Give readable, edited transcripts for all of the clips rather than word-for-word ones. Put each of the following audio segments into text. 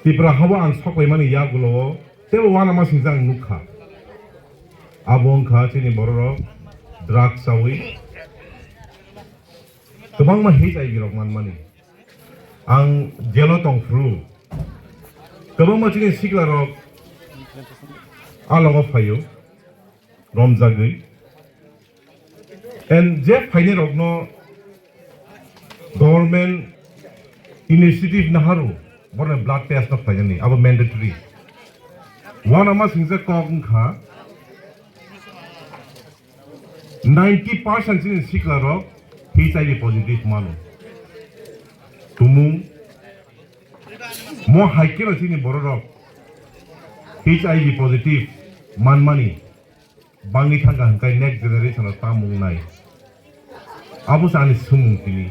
Tipra hawa ang sok mani yagulo tebo wana masing jang nukha abong kha chini borok drugs sawi kebang ma HIV rok mani ang jelo tong flu kebang ma chini sikla rok along phayo romjagui and je phaine rok no government initiative na haru borne blood test no phajani abo mandatory one ama singse kong kha 90% chini sikla rok HIV positive manu tumung mo haikero chini borok HIV positive manmani bangi thanga hangkai next generation tamung nai abu sani sumung tini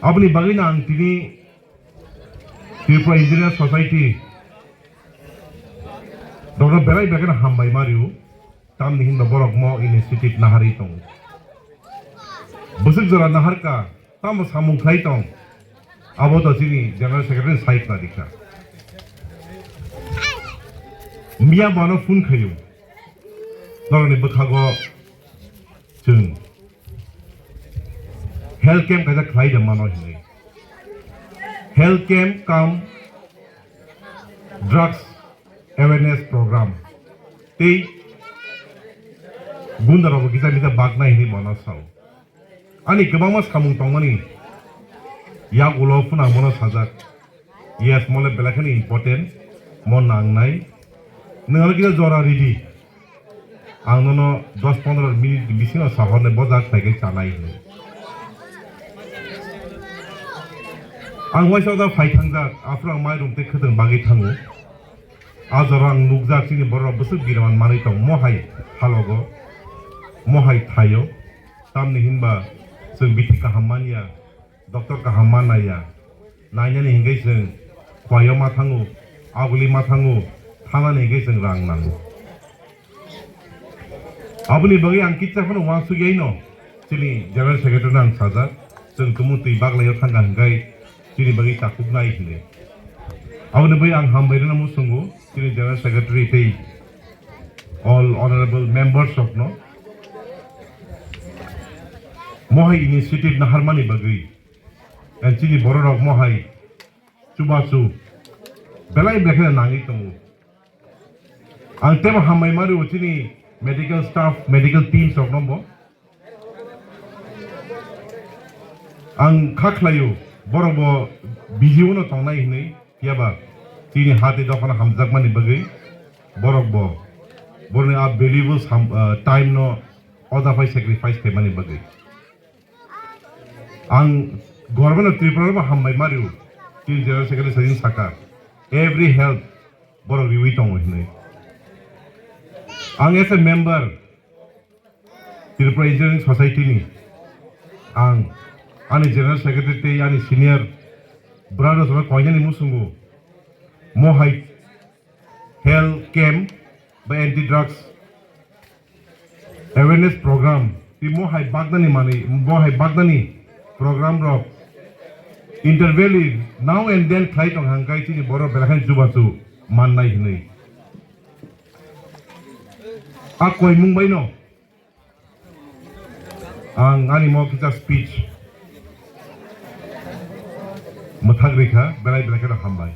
abni bagina ang tini Tipra Engineer Society Dr. Belai Bekana Hambai Mariu tam nihin borok mo initiative nahari tong busuk jora nahar ka tam samung khai tong abo to chini general secretary site na dikha Mia bano phun khayu noroni bukhago chung health camp kaja khai da mano hini health camp kam drugs awareness program tei gundaro gisa bisa bagna hini bano sao ani kebang mas kamung tongmani ya ulo phuna mono sajak yes mole belakani important mon nangnai ngal kita jora ready ang nono 10-15 minit bisino sahorne bojak thai chanai hini ang waisa da phai thangjak afrang mai rumte khadeng bagi thangu azarang nukjak chini borok busuk giraman manai tong mohai halogo mohai thayo tamni hinba जों बिथि काहामानिया doctor काहामानाया नायनानै हिंगै जों खवायाव मा थाङो आगुलि मा थाङो थानानै हिंगै जों रां नांगौ आबुनि बगै आं किच्चाखौनो वांसु गैनो जोंनि जेनेरेल सेक्रेटारि आं साजा जों तुमुतै बागलायाव थांगा हिंगै जोंनि बगै चाकुब नाय हिंगै आबुनि बै आं हामबायना मुसुंगु जोंनि जेनेरेल सेक्रेटारि दै all honorable members of no mohai initiative na harmani bagui and chini borok mohai chubachu belai bekhna nangi tongu ang tema hamai maru chini medical staff medical teams of nombo ang khaklayu borobo bijiuno tongnai hinai kiaba chini hati dokana hamjak mani bagui borok bo borne a valuable time no otherwise sacrifice ke mani bagui ang government of Tripura ma hambai mariu til general secretary sajin saka every health borok riwi tong hinai ang as a member Tripura Engineering Society ni ang ani general secretary te ani senior brothers ma koinani musungu mohai health camp by anti drugs awareness program ti mohai bagdani mani mohai bagdani program rock intervali now and then khai tong hangkai chini boro belakhan jubasu mannai hinai a koi mungbai no ang ani mo kita speech mathag rekha belai belakhan hambai